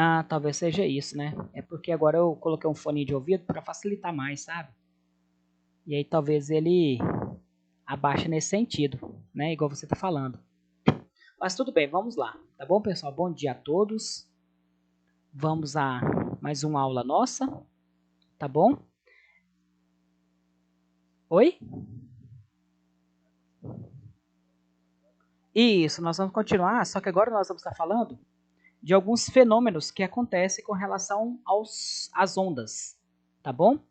Ah, talvez seja isso, né? É porque agora eu coloquei um fone de ouvido para facilitar mais, sabe? E aí talvez ele abaixe nesse sentido, né? Igual você tá falando. Mas tudo bem, vamos lá. Tá bom, pessoal? Bom dia a todos. Vamos a mais uma aula nossa, tá bom? Oi? Isso, nós vamos continuar, só que agora nós vamos estar falando de alguns fenômenos que acontecem com relação às ondas, tá bom?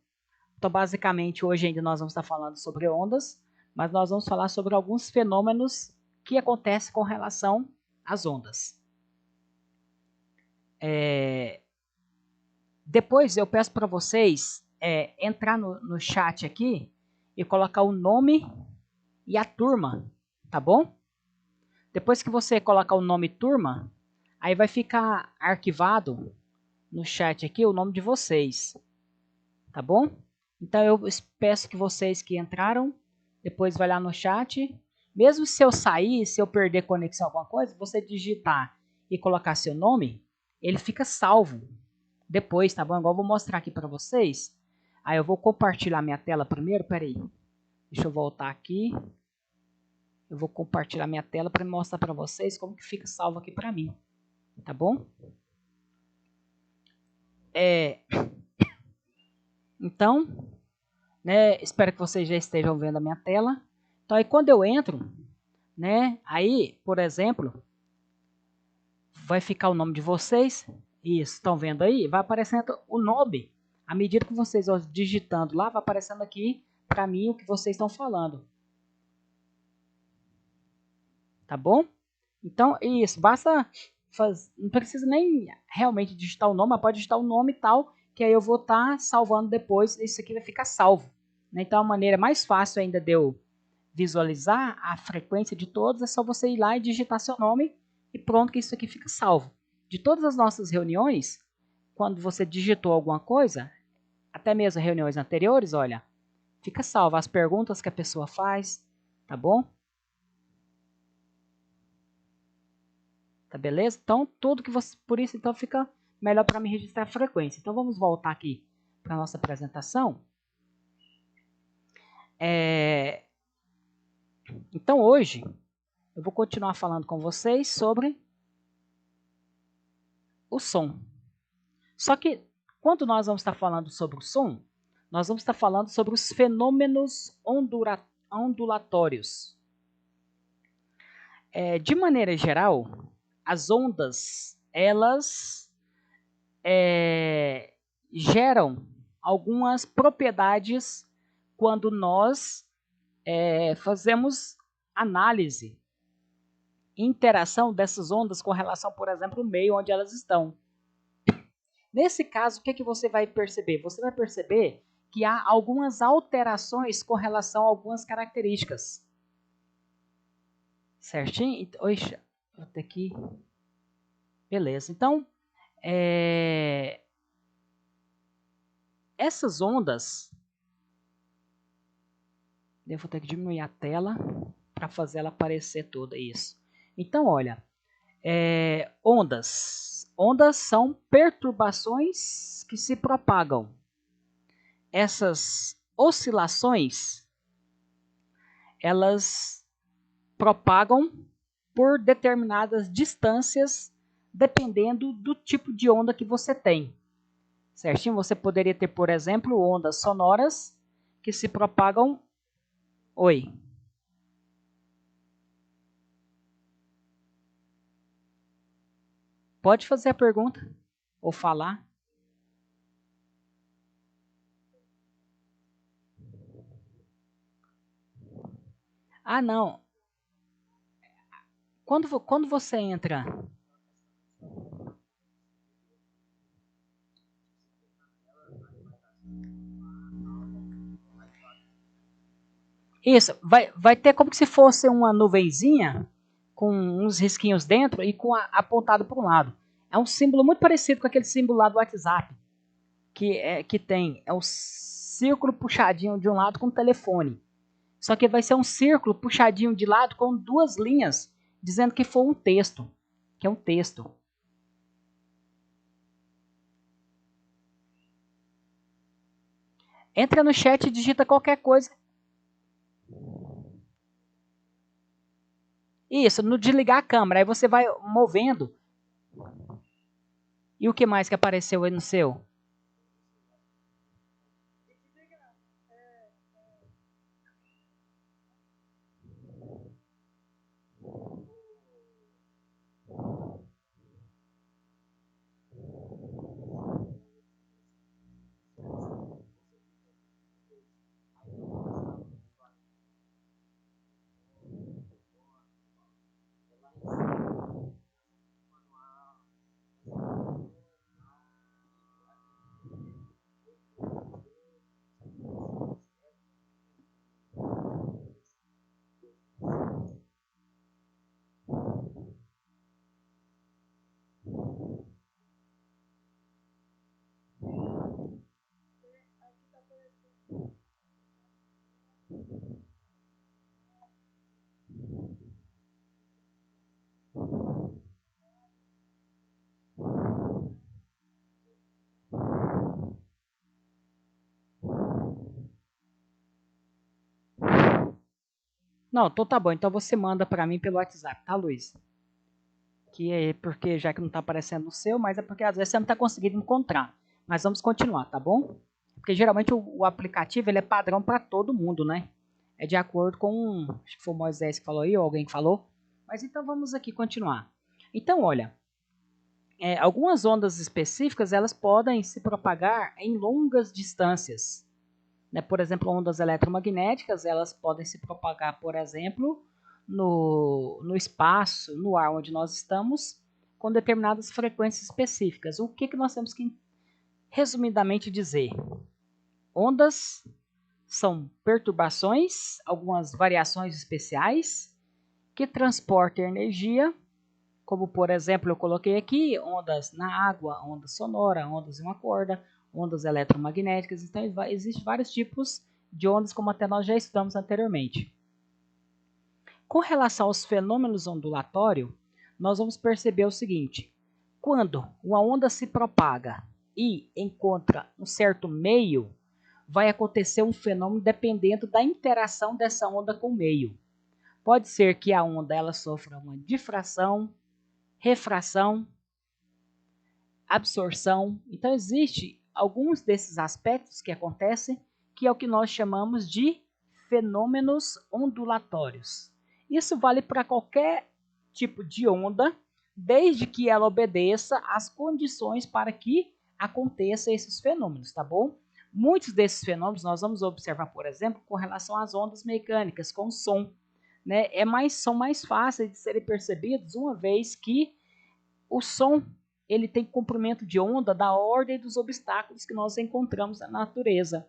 Então, basicamente, hoje ainda nós vamos estar falando sobre ondas, mas nós vamos falar sobre alguns fenômenos que acontecem com relação às ondas. Depois eu peço para vocês entrar no chat aqui e colocar o nome e a turma, tá bom? Depois que você colocar o nome e turma, aí vai ficar arquivado no chat aqui o nome de vocês, tá bom? Então eu peço que vocês que entraram, depois vai lá no chat. Mesmo se eu sair, se eu perder conexão alguma coisa, você digitar e colocar seu nome, ele fica salvo depois, tá bom? Igual eu vou mostrar aqui para vocês. Aí eu vou compartilhar minha tela primeiro, peraí. Deixa eu voltar aqui. Eu vou compartilhar minha tela para mostrar para vocês como que fica salvo aqui para mim, tá bom? Então, né, espero que vocês já estejam vendo a minha tela. Então aí quando eu entro, né, aí, por exemplo, vai ficar o nome de vocês. Isso, estão vendo aí? Vai aparecendo o nome. À medida que vocês vão digitando lá, vai aparecendo aqui para mim o que vocês estão falando. Tá bom? Então, isso, basta não precisa nem realmente digitar o nome, mas pode digitar o nome e tal, que aí eu vou estar salvando depois, isso aqui vai ficar salvo. Né? Então, a maneira mais fácil ainda de eu visualizar a frequência de todos é só você ir lá e digitar seu nome e pronto, que isso aqui fica salvo. De todas as nossas reuniões, quando você digitou alguma coisa, até mesmo reuniões anteriores, olha, fica salvo as perguntas que a pessoa faz, tá bom? Tá beleza? Então, tudo que você. Por isso, então, fica melhor para me registrar a frequência. Então, vamos voltar aqui para a nossa apresentação. Então, hoje, eu vou continuar falando com vocês sobre o som. Só que, quando nós vamos estar falando sobre o som, nós vamos estar falando sobre os fenômenos ondulatórios. De maneira geral, as ondas, elas geram algumas propriedades quando nós fazemos análise, interação dessas ondas com relação, por exemplo, ao meio onde elas estão. Nesse caso, o que você vai perceber? Você vai perceber que há algumas alterações com relação a algumas características. Certinho? Oxa, vou ter que... Beleza. Então, essas ondas... Eu vou ter que diminuir a tela para fazer ela aparecer toda isso. Então, olha, ondas. Ondas são perturbações que se propagam. Essas oscilações, elas propagam por determinadas distâncias, dependendo do tipo de onda que você tem. Certinho? Você poderia ter, por exemplo, ondas sonoras que se propagam... Oi. Pode fazer a pergunta ou falar. Ah, não. Quando você entra... Isso, vai ter como se fosse uma nuvenzinha com uns risquinhos dentro e com apontado para um lado. É um símbolo muito parecido com aquele símbolo lá do WhatsApp, que tem o círculo puxadinho de um lado com o telefone. Só que vai ser um círculo puxadinho de lado com duas linhas, dizendo que foi um texto, que é um texto. Entra no chat e digita qualquer coisa. Isso, no desligar a câmera, aí você vai movendo. E o que mais que apareceu aí no seu? Não, então tá bom. Então você manda para mim pelo WhatsApp, tá, Luiz? Que é porque já que não está aparecendo no seu, mas é porque às vezes você não está conseguindo encontrar. Mas vamos continuar, tá bom? Porque geralmente o aplicativo ele é padrão para todo mundo, né? É de acordo com, acho que foi o Moisés que falou aí, ou alguém que falou. Mas então vamos aqui continuar. Então, olha, algumas ondas específicas elas podem se propagar em longas distâncias. Né? Por exemplo, ondas eletromagnéticas elas podem se propagar, por exemplo, no espaço, no ar onde nós estamos, com determinadas frequências específicas. O que nós temos que, resumidamente, dizer? Ondas são perturbações, algumas variações especiais, que transportam energia, como por exemplo eu coloquei aqui, ondas na água, onda sonora, ondas em uma corda, ondas eletromagnéticas. Então existem vários tipos de ondas, como até nós já estudamos anteriormente. Com relação aos fenômenos ondulatórios, nós vamos perceber o seguinte: quando uma onda se propaga e encontra um certo meio, vai acontecer um fenômeno dependendo da interação dessa onda com o meio. Pode ser que a onda ela sofra uma difração, refração, absorção. Então existe alguns desses aspectos que acontecem, que é o que nós chamamos de fenômenos ondulatórios. Isso vale para qualquer tipo de onda, desde que ela obedeça às condições para que aconteçam esses fenômenos, tá bom? Muitos desses fenômenos nós vamos observar, por exemplo, com relação às ondas mecânicas, com o som. Né? São mais fáceis de serem percebidos, uma vez que o som ele tem comprimento de onda da ordem dos obstáculos que nós encontramos na natureza.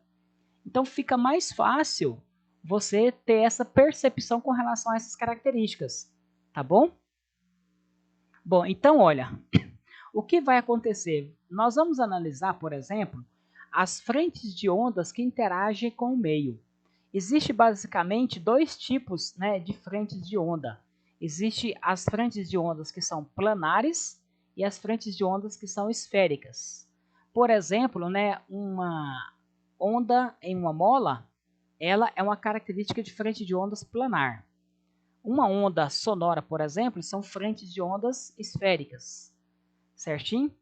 Então fica mais fácil você ter essa percepção com relação a essas características, tá bom? Bom, então olha, o que vai acontecer? Nós vamos analisar, por exemplo, as frentes de ondas que interagem com o meio. Existe basicamente dois tipos, né, de frentes de onda. Existem as frentes de ondas que são planares e as frentes de ondas que são esféricas. Por exemplo, né, uma onda em uma mola, ela é uma característica de frente de ondas planar. Uma onda sonora, por exemplo, são frentes de ondas esféricas, certinho?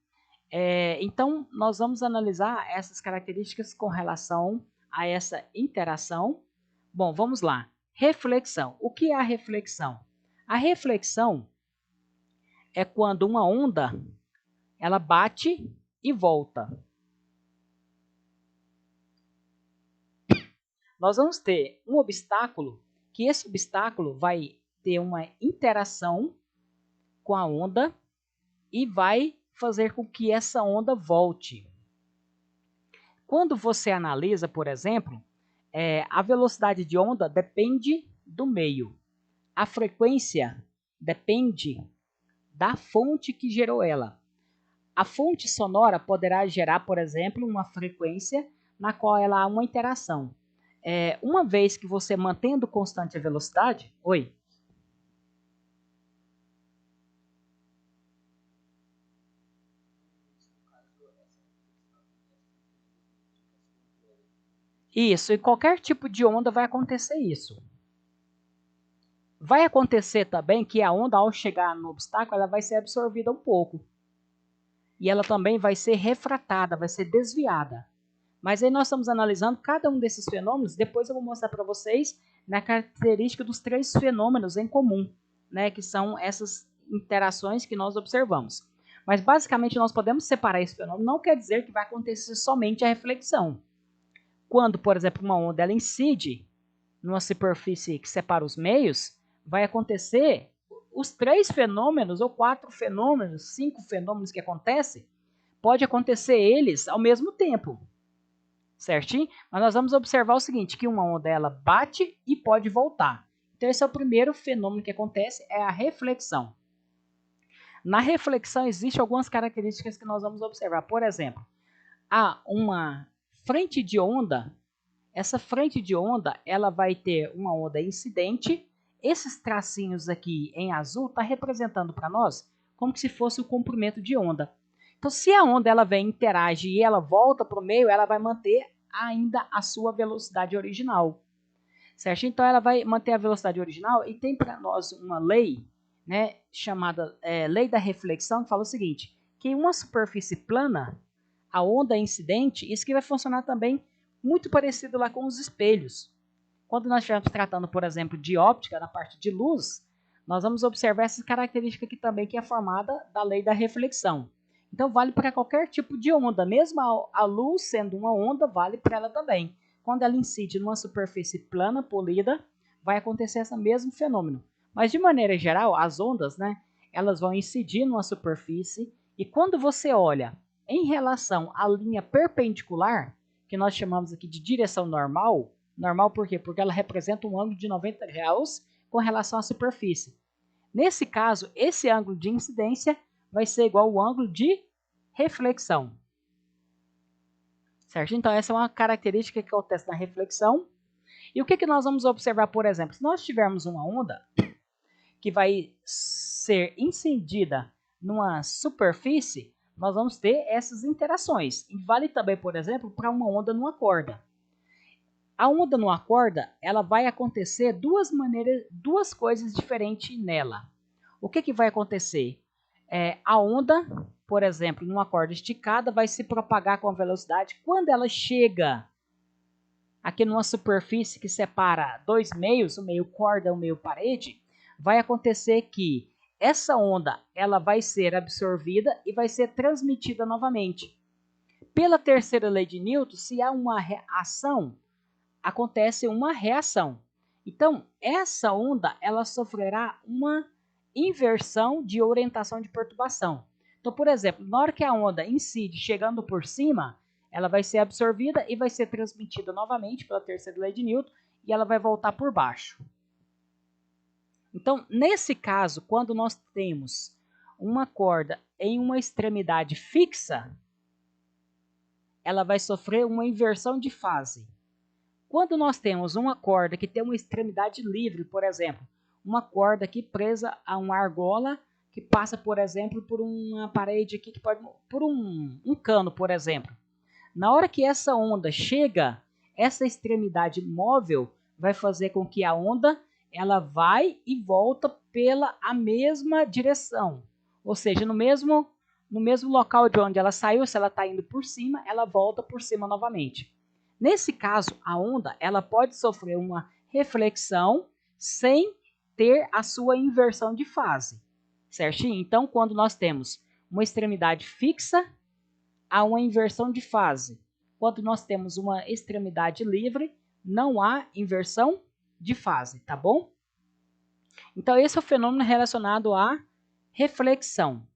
Então, nós vamos analisar essas características com relação a essa interação. Bom, vamos lá. Reflexão. O que é a reflexão? A reflexão é quando uma onda ela bate e volta. Nós vamos ter um obstáculo, que esse obstáculo vai ter uma interação com a onda e vai fazer com que essa onda volte. Quando você analisa, por exemplo, a velocidade de onda depende do meio. A frequência depende da fonte que gerou ela. A fonte sonora poderá gerar, por exemplo, uma frequência na qual ela há uma interação. Uma vez que você mantendo constante a velocidade... Oi? Isso, em qualquer tipo de onda vai acontecer isso. Vai acontecer também que a onda, ao chegar no obstáculo, ela vai ser absorvida um pouco. E ela também vai ser refratada, vai ser desviada. Mas aí nós estamos analisando cada um desses fenômenos. Depois eu vou mostrar para vocês na característica dos 3 fenômenos em comum, né, que são essas interações que nós observamos. Mas basicamente nós podemos separar esse fenômeno. Não quer dizer que vai acontecer somente a reflexão. Quando, por exemplo, uma onda ela incide numa superfície que separa os meios, vai acontecer os 3 fenômenos, ou 4 fenômenos, 5 fenômenos que acontecem, pode acontecer eles ao mesmo tempo. Certinho? Mas nós vamos observar o seguinte, que uma onda ela bate e pode voltar. Então esse é o primeiro fenômeno que acontece, é a reflexão. Na reflexão existem algumas características que nós vamos observar. Por exemplo, há uma frente de onda. Essa frente de onda ela vai ter uma onda incidente. Esses tracinhos aqui em azul está representando para nós como se fosse o comprimento de onda. Então, se a onda ela vem, interage e ela volta para o meio, ela vai manter ainda a sua velocidade original. Certo? Então, ela vai manter a velocidade original e tem para nós uma lei, né, chamada lei da reflexão, que fala o seguinte, que em uma superfície plana, a onda incidente, isso que vai funcionar também muito parecido lá com os espelhos. Quando nós estivermos tratando, por exemplo, de óptica, na parte de luz, nós vamos observar essa característica aqui também, que é formada da lei da reflexão. Então, vale para qualquer tipo de onda. Mesmo a luz sendo uma onda, vale para ela também. Quando ela incide numa superfície plana, polida, vai acontecer esse mesmo fenômeno. Mas, de maneira geral, as ondas, né, elas vão incidir numa superfície e quando você olha em relação à linha perpendicular, que nós chamamos aqui de direção normal, normal por quê? Porque ela representa um ângulo de 90 graus com relação à superfície. Nesse caso, esse ângulo de incidência vai ser igual ao ângulo de reflexão. Certo? Então, essa é uma característica que acontece na reflexão. E o que nós vamos observar, por exemplo? Se nós tivermos uma onda que vai ser incendida numa superfície, nós vamos ter essas interações. E vale também, por exemplo, para uma onda numa corda. A onda numa corda, ela vai acontecer duas coisas diferentes nela. O que vai acontecer? A onda, por exemplo, numa corda esticada, vai se propagar com a velocidade. Quando ela chega aqui numa superfície que separa dois meios, o meio corda e o meio parede, vai acontecer que essa onda ela vai ser absorvida e vai ser transmitida novamente. Pela terceira lei de Newton, se há uma ação, acontece uma reação. Então, essa onda ela sofrerá uma inversão de orientação de perturbação. Então, por exemplo, na hora que a onda incide chegando por cima, ela vai ser absorvida e vai ser transmitida novamente pela terceira lei de Newton e ela vai voltar por baixo. Então, nesse caso, quando nós temos uma corda em uma extremidade fixa, ela vai sofrer uma inversão de fase. Quando nós temos uma corda que tem uma extremidade livre, por exemplo, uma corda aqui presa a uma argola que passa, por exemplo, por uma parede aqui que pode, por um cano, por exemplo. Na hora que essa onda chega, essa extremidade móvel vai fazer com que a onda ela vai e volta pela a mesma direção, ou seja, no mesmo local de onde ela saiu, se ela está indo por cima, ela volta por cima novamente. Nesse caso, a onda ela pode sofrer uma reflexão sem ter a sua inversão de fase, certinho? Então, quando nós temos uma extremidade fixa, há uma inversão de fase. Quando nós temos uma extremidade livre, não há inversão de fase, tá bom? Então, esse é o fenômeno relacionado à reflexão.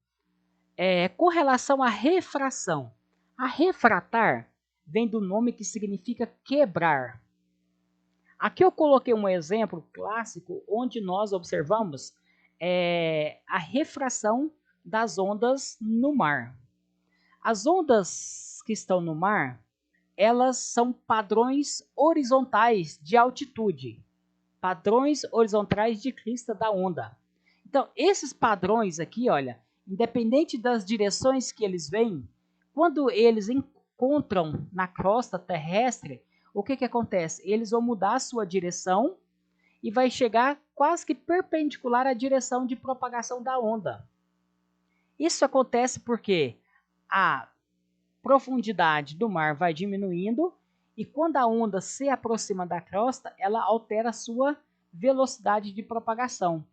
Com relação à refração, a refratar vem do nome que significa quebrar. Aqui eu coloquei um exemplo clássico onde nós observamos a refração das ondas no mar. As ondas que estão no mar, elas são padrões horizontais de altitude, padrões horizontais de crista da onda. Então, esses padrões aqui, olha, independente das direções que eles vêm, quando eles encontram na crosta terrestre, o que acontece? Eles vão mudar a sua direção e vai chegar quase que perpendicular à direção de propagação da onda. Isso acontece porque a profundidade do mar vai diminuindo e quando a onda se aproxima da crosta, ela altera a sua velocidade de propagação.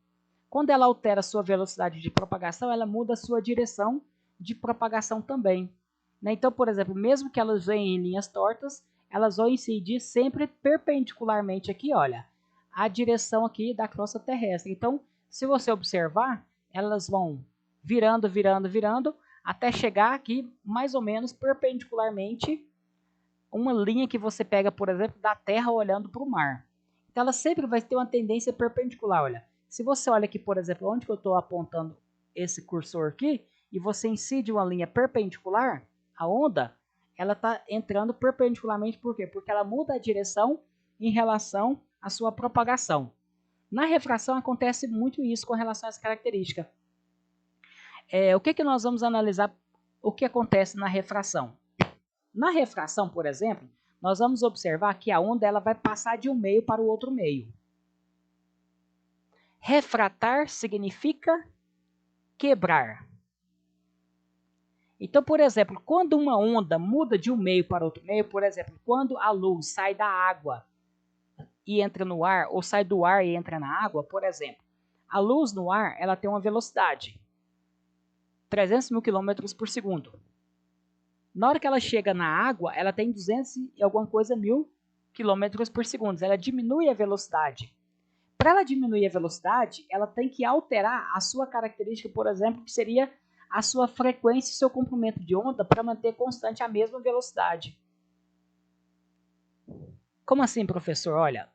Quando ela altera a sua velocidade de propagação, ela muda a sua direção de propagação também. Então, por exemplo, mesmo que elas venham em linhas tortas, elas vão incidir sempre perpendicularmente aqui, olha, a direção aqui da crosta terrestre. Então, se você observar, elas vão virando, virando, virando, até chegar aqui mais ou menos perpendicularmente uma linha que você pega, por exemplo, da Terra olhando para o mar. Então, ela sempre vai ter uma tendência perpendicular, olha. Se você olha aqui, por exemplo, onde que eu estou apontando esse cursor aqui, e você incide uma linha perpendicular, a onda, ela está entrando perpendicularmente, por quê? Porque ela muda a direção em relação à sua propagação. Na refração acontece muito isso com relação a essa característica. O que nós vamos analisar, o que acontece na refração? Na refração, por exemplo, nós vamos observar que a onda ela vai passar de um meio para o outro meio. Refratar significa quebrar. Então, por exemplo, quando uma onda muda de um meio para outro meio, por exemplo, quando a luz sai da água e entra no ar, ou sai do ar e entra na água, por exemplo, a luz no ar ela tem uma velocidade 300 mil km por segundo. Na hora que ela chega na água, ela tem 200 e alguma coisa mil km por segundo. Ela diminui a velocidade. Para ela diminuir a velocidade, ela tem que alterar a sua característica, por exemplo, que seria a sua frequência e seu comprimento de onda para manter constante a mesma velocidade. Como assim, professor? Olha,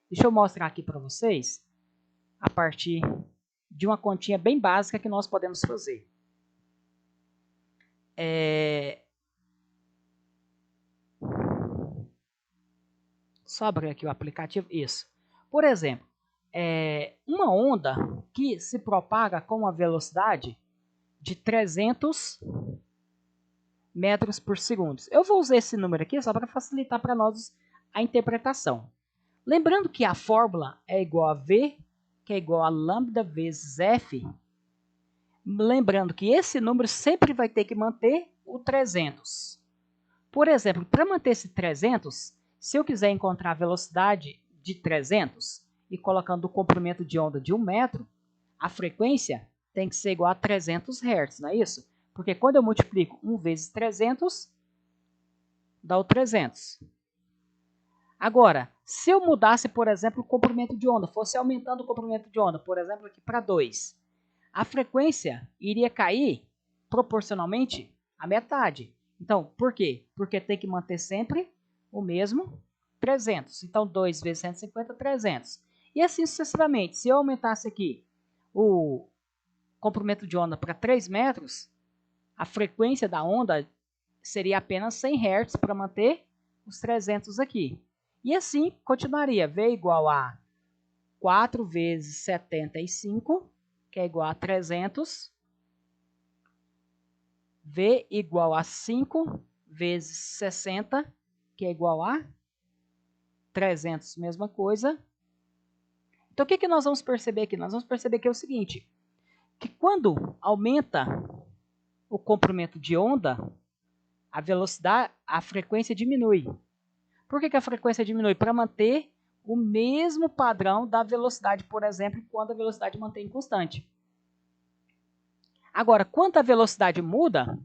deixa eu mostrar aqui para vocês a partir de uma continha bem básica que nós podemos fazer. Só abrir aqui o aplicativo. Isso. Por exemplo, uma onda que se propaga com uma velocidade de 300 metros por segundo. Eu vou usar esse número aqui só para facilitar para nós a interpretação. Lembrando que a fórmula é igual a V, que é igual a lambda vezes F. Lembrando que esse número sempre vai ter que manter o 300. Por exemplo, para manter esse 300, se eu quiser encontrar a velocidade de 300 e colocando o comprimento de onda de 1 metro, a frequência tem que ser igual a 300 Hz, não é isso? Porque quando eu multiplico 1 vezes 300, dá o 300. Agora, se eu mudasse, por exemplo, o comprimento de onda, fosse aumentando o comprimento de onda, por exemplo, aqui para 2, a frequência iria cair proporcionalmente à metade. Então, por quê? Porque tem que manter sempre o mesmo 300. Então, 2 vezes 150, 300. E assim sucessivamente. Se eu aumentasse aqui o comprimento de onda para 3 metros, a frequência da onda seria apenas 100 Hz para manter os 300 aqui. E assim continuaria. V igual a 4 vezes 75, que é igual a 300. V igual a 5 vezes 60, que é igual a 300, mesma coisa. Então, o que nós vamos perceber aqui? Nós vamos perceber que é o seguinte, que quando aumenta o comprimento de onda, a velocidade, a frequência diminui. Por que a frequência diminui? Para manter o mesmo padrão da velocidade, por exemplo, quando a velocidade mantém constante. Agora, quando a velocidade muda,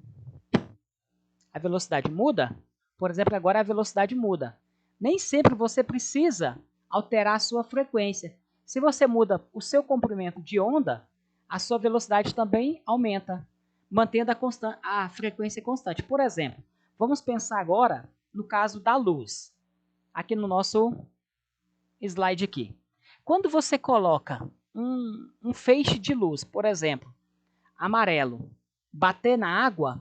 por exemplo, agora a velocidade muda. Nem sempre você precisa alterar a sua frequência. Se você muda o seu comprimento de onda, a sua velocidade também aumenta, mantendo a frequência constante. Por exemplo, vamos pensar agora no caso da luz, aqui no nosso slide aqui. Quando você coloca um feixe de luz, por exemplo, amarelo, bater na água,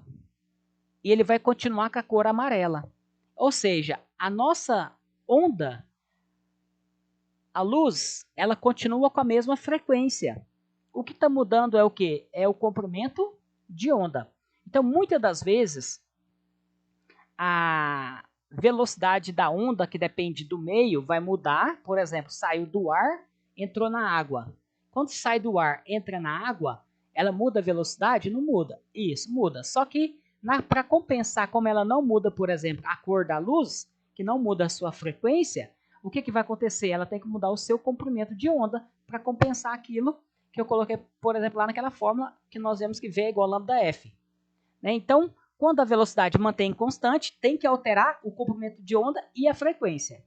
e ele vai continuar com a cor amarela. Ou seja, a nossa onda, a luz, ela continua com a mesma frequência. O que está mudando é o quê? É o comprimento de onda. Então, muitas das vezes, velocidade da onda, que depende do meio, vai mudar. Por exemplo, saiu do ar, entrou na água. Quando sai do ar, entra na água, ela muda a velocidade? Não muda. Isso, muda. Só que para compensar, como ela não muda, por exemplo, a cor da luz, que não muda a sua frequência, o que, que vai acontecer? Ela tem que mudar o seu comprimento de onda para compensar aquilo que eu coloquei, por exemplo, lá naquela fórmula que nós vemos que V é igual a lambda F. Né? Então, quando a velocidade mantém constante, tem que alterar o comprimento de onda e a frequência.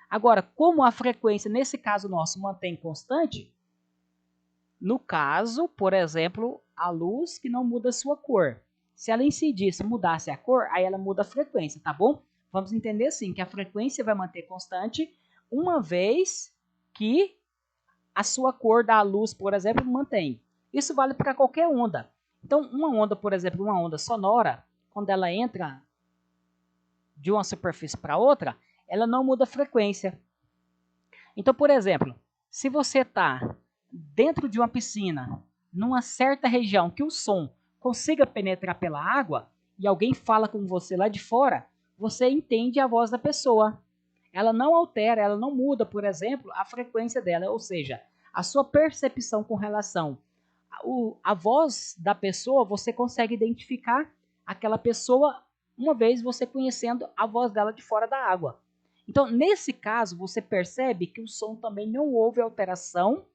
Agora, como a frequência, nesse caso nosso, mantém constante, no caso, por exemplo, a luz que não muda a sua cor. Se ela incidisse, mudasse a cor, aí ela muda a frequência, tá bom? Vamos entender assim, que a frequência vai manter constante uma vez que a sua cor da luz, por exemplo, mantém. Isso vale para qualquer onda. Então, uma onda, por exemplo, uma onda sonora, quando ela entra de uma superfície para outra, ela não muda a frequência. Então, por exemplo, se você está dentro de uma piscina, numa certa região que o som consiga penetrar pela água e alguém fala com você lá de fora, você entende a voz da pessoa. Ela não altera, ela não muda, por exemplo, a frequência dela, ou seja, a sua percepção com relação à voz da pessoa, você consegue identificar aquela pessoa uma vez você conhecendo a voz dela de fora da água. Então, nesse caso, você percebe que o som também não houve alteração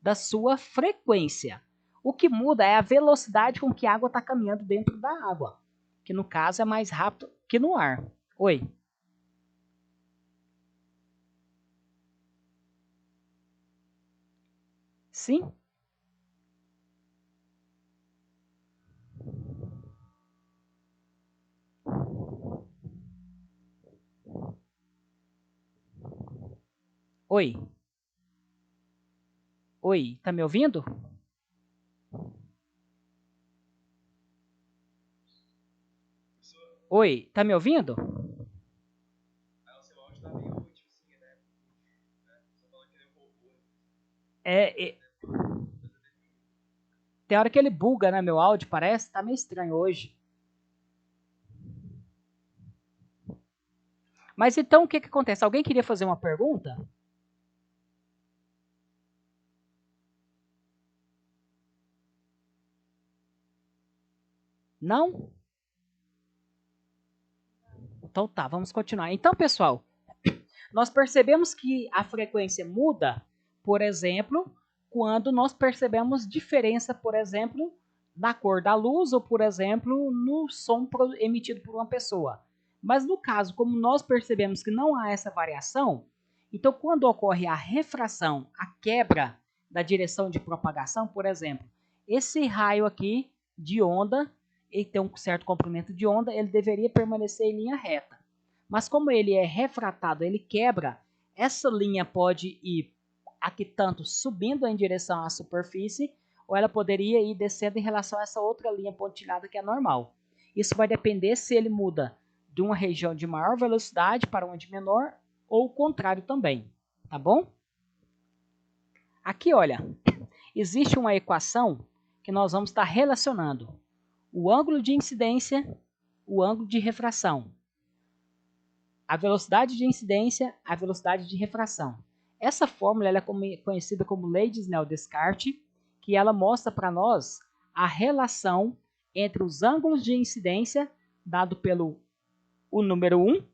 da sua frequência. O que muda é a velocidade com que a água está caminhando dentro da água, que no caso é mais rápido que no ar. Oi? Sim? Oi? Oi? Tá me ouvindo? Oi? Tá me ouvindo? É, tem hora que ele buga, né, meu áudio, parece. Tá meio estranho hoje. Mas então, o que que acontece? Alguém queria fazer uma pergunta? Não? Então tá, vamos continuar. Então, pessoal, nós percebemos que a frequência muda, por exemplo, quando nós percebemos diferença, por exemplo, na cor da luz ou, por exemplo, no som emitido por uma pessoa. Mas no caso, como nós percebemos que não há essa variação, então quando ocorre a refração, a quebra da direção de propagação, por exemplo, esse raio aqui de onda, ele tem um certo comprimento de onda, ele deveria permanecer em linha reta. Mas como ele é refratado, ele quebra, essa linha pode ir aqui tanto subindo em direção à superfície, ou ela poderia ir descendo em relação a essa outra linha pontilhada que é normal. Isso vai depender se ele muda de uma região de maior velocidade para uma de menor, ou o contrário também, tá bom? Aqui, olha, existe uma equação que nós vamos estar relacionando o ângulo de incidência, o ângulo de refração, a velocidade de incidência, a velocidade de refração. Essa fórmula ela é conhecida como lei de Snell-Descartes, que ela mostra para nós a relação entre os ângulos de incidência, dado pelo o número 1,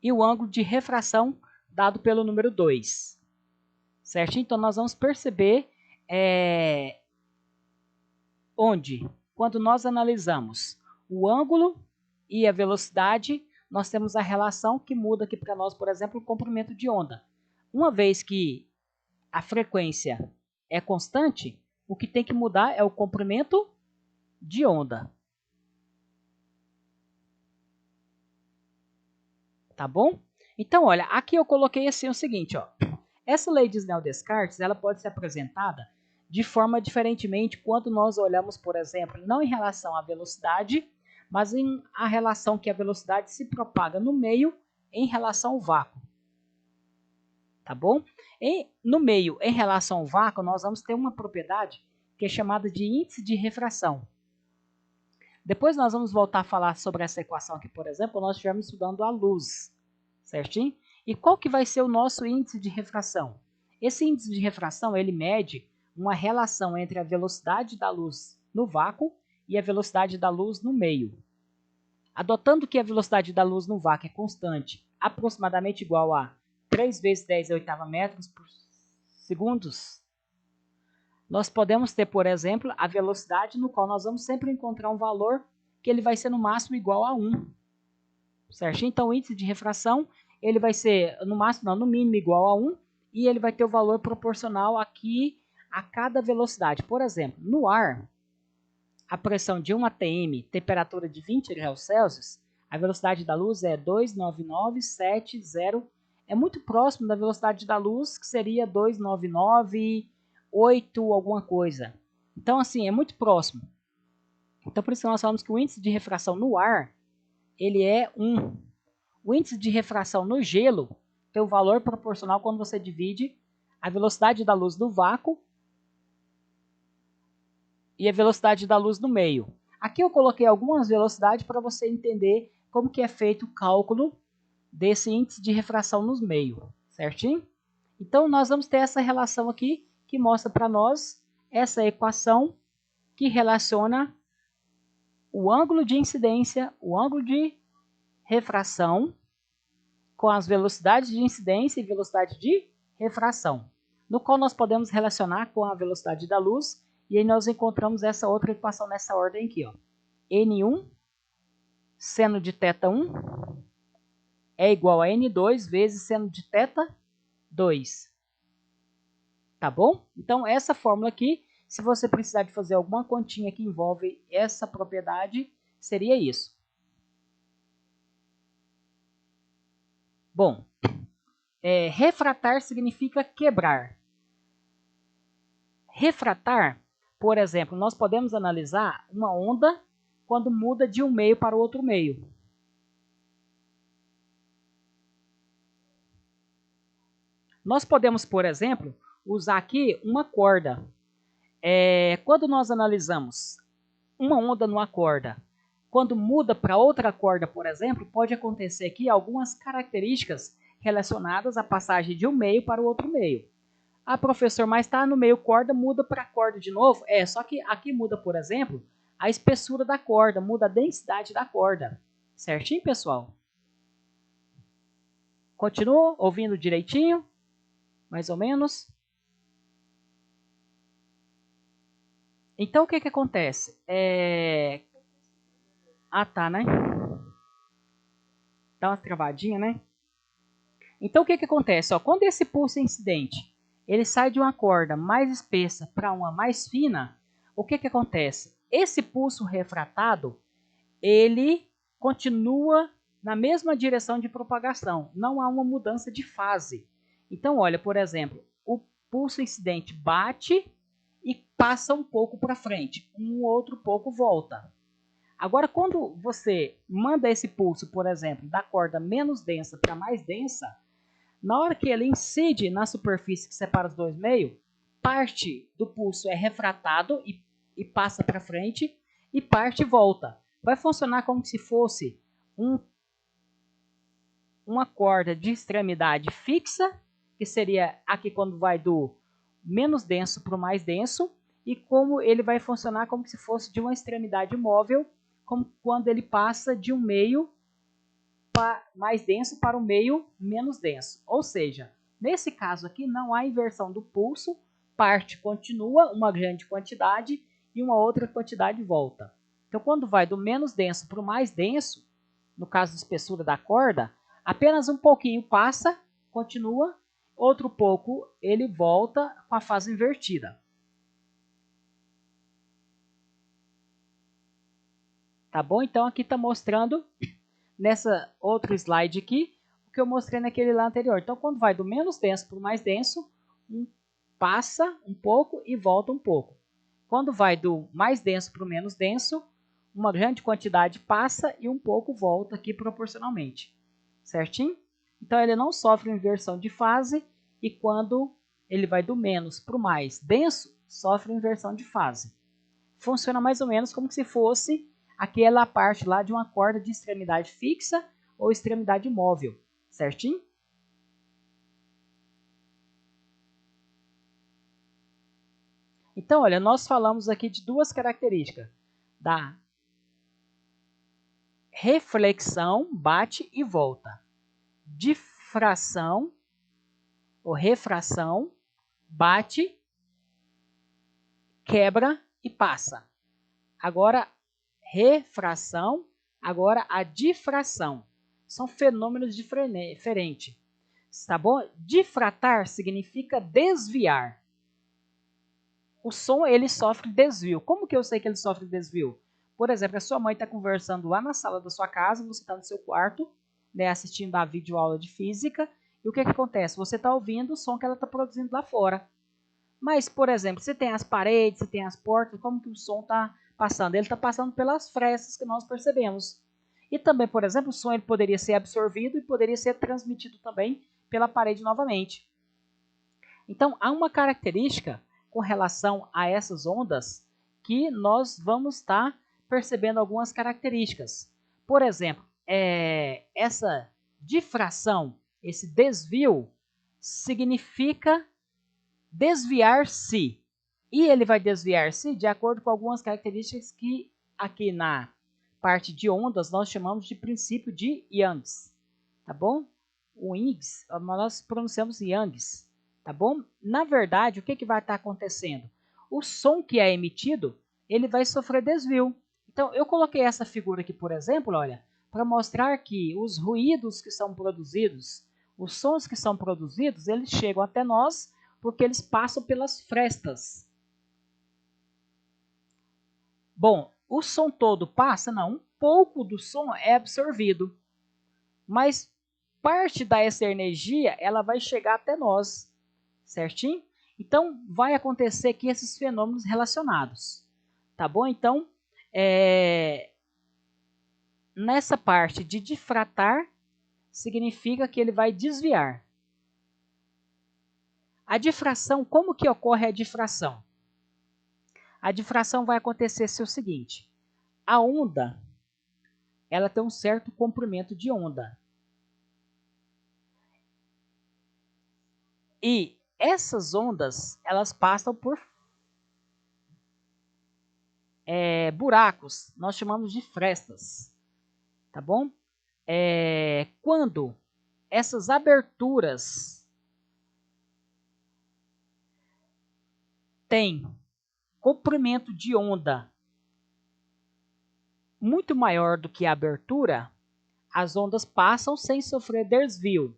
e o ângulo de refração, dado pelo número 2. Certo? Então, nós vamos perceber onde, quando nós analisamos o ângulo e a velocidade, nós temos a relação que muda aqui para nós, por exemplo, o comprimento de onda. Uma vez que a frequência é constante, o que tem que mudar é o comprimento de onda. Tá bom? Então, olha, aqui eu coloquei assim o seguinte, ó. Essa lei de Snell-Descartes, ela pode ser apresentada de forma diferentemente quando nós olhamos, por exemplo, não em relação à velocidade, mas em a relação que a velocidade se propaga no meio em relação ao vácuo. Tá bom? No meio, em relação ao vácuo, nós vamos ter uma propriedade que é chamada de índice de refração. Depois nós vamos voltar a falar sobre essa equação aqui, por exemplo, nós estivemos estudando a luz, certinho? E qual que vai ser o nosso índice de refração? Esse índice de refração, ele mede uma relação entre a velocidade da luz no vácuo e a velocidade da luz no meio. Adotando que a velocidade da luz no vácuo é constante, aproximadamente igual a 3 vezes 10 a oitava metros por segundos, nós podemos ter, por exemplo, a velocidade no qual nós vamos sempre encontrar um valor que ele vai ser no máximo igual a 1. Certo? Então, o índice de refração, ele vai ser no máximo, não, no mínimo igual a 1, e ele vai ter o valor proporcional aqui a cada velocidade. Por exemplo, no ar, a pressão de 1 atm, temperatura de 20 graus Celsius, a velocidade da luz é 299,70. É muito próximo da velocidade da luz, que seria 299,8 alguma coisa. Então, assim, é muito próximo. Então, por isso que nós falamos que o índice de refração no ar, ele é 1. O índice de refração no gelo tem um valor proporcional quando você divide a velocidade da luz no vácuo e a velocidade da luz no meio. Aqui eu coloquei algumas velocidades para você entender como que é feito o cálculo desse índice de refração nos meios, certinho? Então, nós vamos ter essa relação aqui que mostra para nós essa equação que relaciona o ângulo de incidência, o ângulo de refração com as velocidades de incidência e velocidade de refração, no qual nós podemos relacionar com a velocidade da luz, e aí nós encontramos essa outra equação nessa ordem aqui, ó. N1 seno de θ1 é igual a N2 vezes seno de θ2. Tá bom? Então, essa fórmula aqui, se você precisar de fazer alguma continha que envolve essa propriedade, seria isso. Bom, refratar significa quebrar. Refratar, por exemplo, nós podemos analisar uma onda quando muda de um meio para o outro meio. Nós podemos, por exemplo, usar aqui uma corda. Quando nós analisamos uma onda numa corda, quando muda para outra corda, por exemplo, pode acontecer aqui algumas características relacionadas à passagem de um meio para o outro meio. Ah, professor, mas está no meio corda, muda para corda de novo? Só que aqui muda, por exemplo, a espessura da corda, muda a densidade da corda. Certinho, pessoal? Continua ouvindo direitinho? Mais ou menos? Então, o que que acontece? Ah, tá, né? Dá uma travadinha, né? Então, o que que acontece? Ó, quando esse pulso incidente ele sai de uma corda mais espessa para uma mais fina, o que que acontece? Esse pulso refratado, ele continua na mesma direção de propagação. Não há uma mudança de fase. Então, olha, por exemplo, o pulso incidente bate e passa um pouco para frente, um outro pouco volta. Agora, quando você manda esse pulso, por exemplo, da corda menos densa para mais densa, na hora que ele incide na superfície que separa os dois meios, parte do pulso é refratado e passa para frente, e parte volta. Vai funcionar como se fosse uma corda de extremidade fixa, que seria aqui quando vai do menos denso para o mais denso, e como ele vai funcionar como se fosse de uma extremidade móvel, como quando ele passa de um meio mais denso para o meio menos denso. Ou seja, nesse caso aqui não há inversão do pulso, parte continua, uma grande quantidade, e uma outra quantidade volta. Então, quando vai do menos denso para o mais denso, no caso da espessura da corda, apenas um pouquinho passa, continua, outro pouco ele volta com a fase invertida. Tá bom? Então, aqui está mostrando nessa outro slide aqui, o que eu mostrei naquele lá anterior. Então, quando vai do menos denso para o mais denso, passa um pouco e volta um pouco. Quando vai do mais denso para o menos denso, uma grande quantidade passa e um pouco volta aqui proporcionalmente. Certinho? Então, ele não sofre inversão de fase, e quando ele vai do menos para o mais denso, sofre inversão de fase. Funciona mais ou menos como se fosse aquela parte lá de uma corda de extremidade fixa ou extremidade móvel, certinho? Então, olha, nós falamos aqui de duas características, da reflexão, bate e volta, difração ou refração, bate, quebra e passa. Agora, refração, agora a difração. São fenômenos diferentes, tá bom? Difratar significa desviar. O som, ele sofre desvio. Como que eu sei que ele sofre desvio? Por exemplo, a sua mãe está conversando lá na sala da sua casa, você está no seu quarto, né, assistindo a videoaula de física, e o que acontece? Você está ouvindo o som que ela está produzindo lá fora. Mas, por exemplo, se tem as paredes, se tem as portas, como que o som está passando? Ele está passando pelas frestas que nós percebemos. E também, por exemplo, o som ele poderia ser absorvido e poderia ser transmitido também pela parede novamente. Então, há uma característica com relação a essas ondas que nós vamos estar percebendo algumas características. Por exemplo, essa difração, esse desvio, significa desviar-se. E ele vai desviar-se de acordo com algumas características que aqui na parte de ondas nós chamamos de princípio de Youngs, tá bom? O Youngs, nós pronunciamos Youngs, tá bom? Na verdade, o que vai estar acontecendo? O som que é emitido, ele vai sofrer desvio. Então, eu coloquei essa figura aqui, por exemplo, olha, para mostrar que os ruídos que são produzidos, os sons que são produzidos, eles chegam até nós porque eles passam pelas frestas. Bom, o som todo passa? Não, um pouco do som é absorvido, mas parte dessa energia ela vai chegar até nós, certinho? Então, vai acontecer aqui esses fenômenos relacionados, tá bom? Então, nessa parte de difratar, significa que ele vai desviar. A difração, como que ocorre a difração? A difração vai acontecer o seguinte, a onda, ela tem um certo comprimento de onda. E essas ondas, elas passam por buracos, nós chamamos de frestas, tá bom? Quando essas aberturas têm comprimento de onda muito maior do que a abertura, as ondas passam sem sofrer desvio.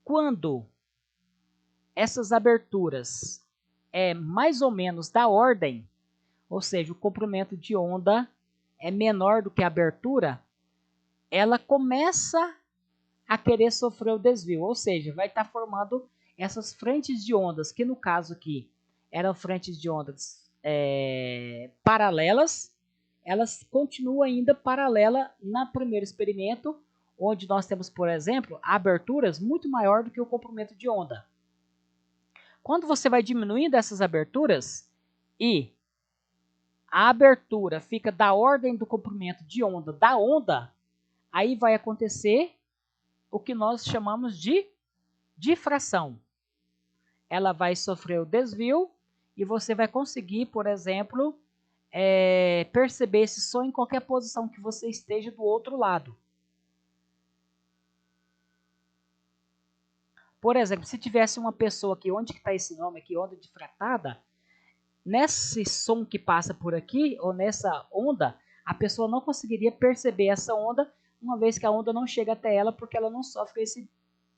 Quando essas aberturas é mais ou menos da ordem, ou seja, o comprimento de onda é menor do que a abertura, ela começa a querer sofrer o desvio, ou seja, vai estar formando essas frentes de ondas, que no caso aqui eram frentes de ondas paralelas, elas continuam ainda paralela no primeiro experimento, onde nós temos, por exemplo, aberturas muito maior do que o comprimento de onda. Quando você vai diminuindo essas aberturas e a abertura fica da ordem do comprimento de onda da onda, aí vai acontecer o que nós chamamos de difração. Ela vai sofrer o desvio e você vai conseguir, por exemplo, perceber esse som em qualquer posição que você esteja do outro lado. Por exemplo, se tivesse uma pessoa aqui, onde está esse nome aqui, onda difratada, nesse som que passa por aqui, ou nessa onda, a pessoa não conseguiria perceber essa onda, uma vez que a onda não chega até ela, porque ela não sofre esse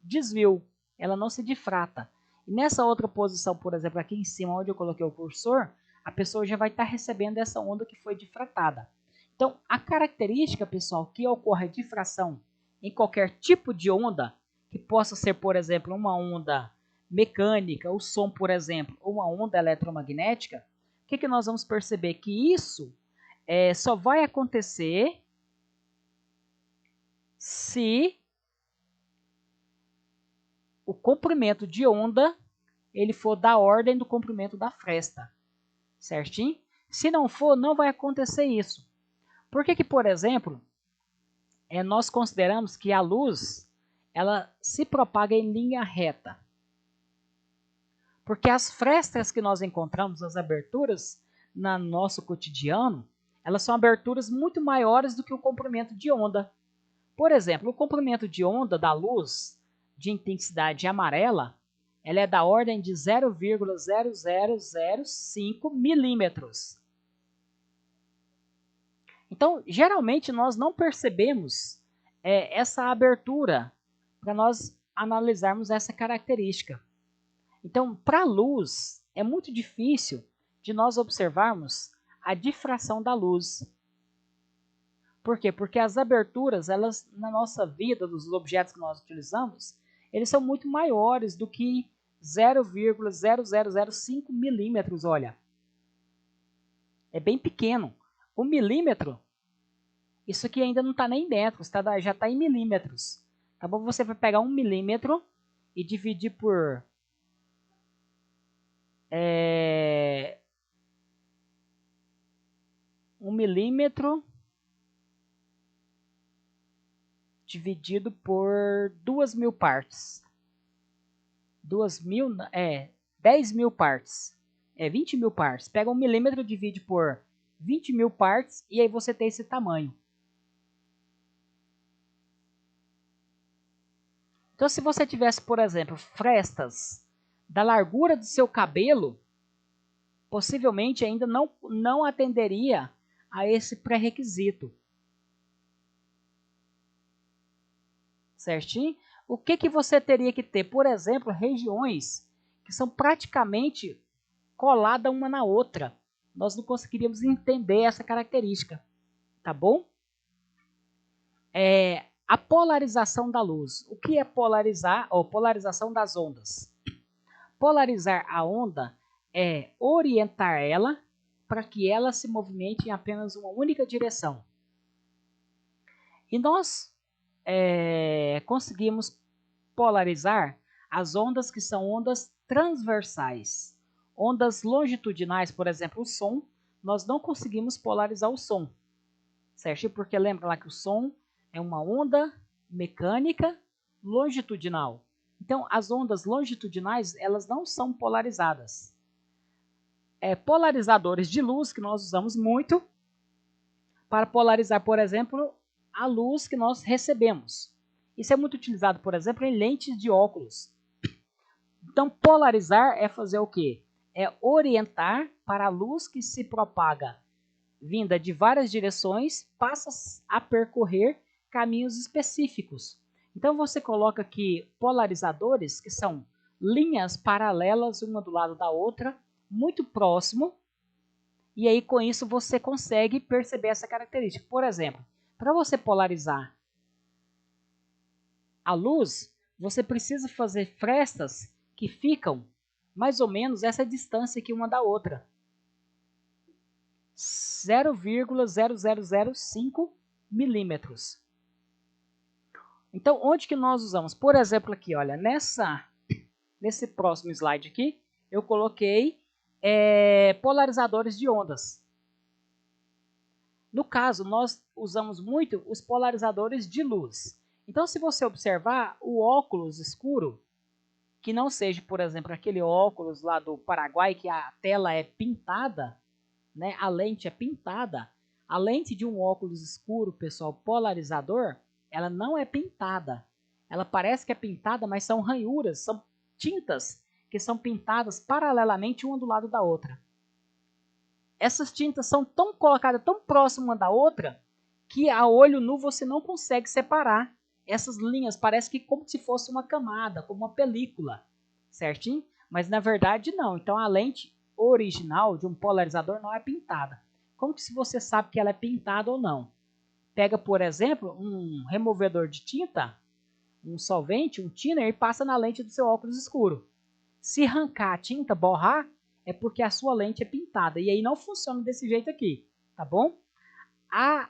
desvio, ela não se difrata. E nessa outra posição, por exemplo, aqui em cima, onde eu coloquei o cursor, a pessoa já vai estar recebendo essa onda que foi difratada. Então, a característica, pessoal, que ocorre a difração em qualquer tipo de onda, que possa ser, por exemplo, uma onda mecânica, o som, por exemplo, ou uma onda eletromagnética, o que nós vamos perceber? Que isso só vai acontecer se o comprimento de onda ele for da ordem do comprimento da fresta, certinho? Se não for, não vai acontecer isso. Por que, por exemplo, nós consideramos que a luz ela se propaga em linha reta? Porque as frestas que nós encontramos, as aberturas no nosso cotidiano, elas são aberturas muito maiores do que o comprimento de onda. Por exemplo, o comprimento de onda da luz de intensidade amarela, ela é da ordem de 0,0005 milímetros. Então, geralmente, nós não percebemos essa abertura para nós analisarmos essa característica. Então, para a luz, é muito difícil de nós observarmos a difração da luz. Por quê? Porque as aberturas, elas, na nossa vida, dos objetos que nós utilizamos, eles são muito maiores do que 0,0005 milímetros, olha. É bem pequeno. O milímetro, isso aqui ainda não está nem dentro, já está em milímetros. Tá bom? Você vai pegar 1 milímetro e dividir por 1 milímetro dividido por 2.000 partes. 10.000 partes. 20.000 partes. Pega 1 milímetro, divide por 20.000 partes e aí você tem esse tamanho. Então, se você tivesse, por exemplo, frestas da largura do seu cabelo, possivelmente ainda não atenderia a esse pré-requisito. Certinho? O que você teria que ter? Por exemplo, regiões que são praticamente coladas uma na outra. Nós não conseguiríamos entender essa característica. Tá bom? A polarização da luz. O que é polarizar? Ou polarização das ondas. Polarizar a onda é orientar ela para que ela se movimente em apenas uma única direção. E nós conseguimos polarizar as ondas que são ondas transversais. Ondas longitudinais, por exemplo, o som, nós não conseguimos polarizar o som. Certo? Porque lembra lá que o som é uma onda mecânica longitudinal. Então, as ondas longitudinais, elas não são polarizadas. Polarizadores de luz, que nós usamos muito, para polarizar, por exemplo, a luz que nós recebemos. Isso é muito utilizado, por exemplo, em lentes de óculos. Então, polarizar é fazer o quê? É orientar para a luz que se propaga vinda de várias direções, passa a percorrer caminhos específicos. Então, você coloca aqui polarizadores, que são linhas paralelas uma do lado da outra, muito próximo, e aí com isso você consegue perceber essa característica. Por exemplo, para você polarizar a luz, você precisa fazer frestas que ficam mais ou menos essa distância aqui uma da outra. 0,0005 milímetros. Então, onde que nós usamos? Por exemplo, aqui, olha, nesse próximo slide aqui, eu coloquei polarizadores de ondas. No caso, nós usamos muito os polarizadores de luz. Então, se você observar o óculos escuro, que não seja, por exemplo, aquele óculos lá do Paraguai, que a tela é pintada, né? A lente é pintada. A lente de um óculos escuro, pessoal, polarizador, ela não é pintada. Ela parece que é pintada, mas são ranhuras, são tintas que são pintadas paralelamente uma do lado da outra. Essas tintas são colocadas tão próximas uma da outra que a olho nu você não consegue separar. Essas linhas parece que como se fosse uma camada, como uma película, certinho? Mas na verdade não. Então a lente original de um polarizador não é pintada. Como que se você sabe que ela é pintada ou não? Pega, por exemplo, um removedor de tinta, um solvente, um thinner e passa na lente do seu óculos escuro. Se arrancar a tinta, borrar, é porque a sua lente é pintada. E aí não funciona desse jeito aqui, tá bom? A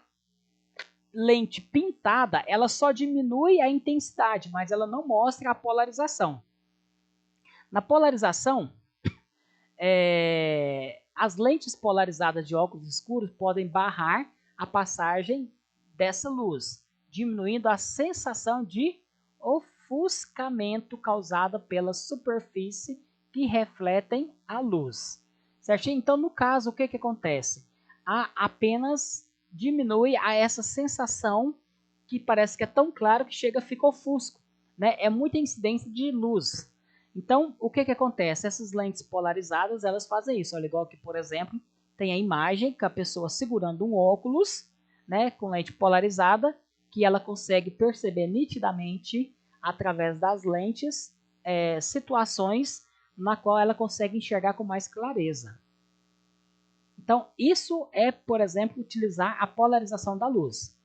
lente pintada, ela só diminui a intensidade, mas ela não mostra a polarização. Na polarização, as lentes polarizadas de óculos escuros podem barrar a passagem dessa luz, diminuindo a sensação de ofuscamento causada pela superfície que refletem a luz. Certinho? Então, no caso, o que acontece? Apenas diminui essa sensação que parece que é tão claro que fica ofusco, né? É muita incidência de luz. Então, o que acontece? Essas lentes polarizadas, elas fazem isso. Olha, igual que, por exemplo, tem a imagem com a pessoa segurando um óculos, né, com lente polarizada, que ela consegue perceber nitidamente, através das lentes, situações na qual ela consegue enxergar com mais clareza. Então, isso é, por exemplo, utilizar a polarização da luz.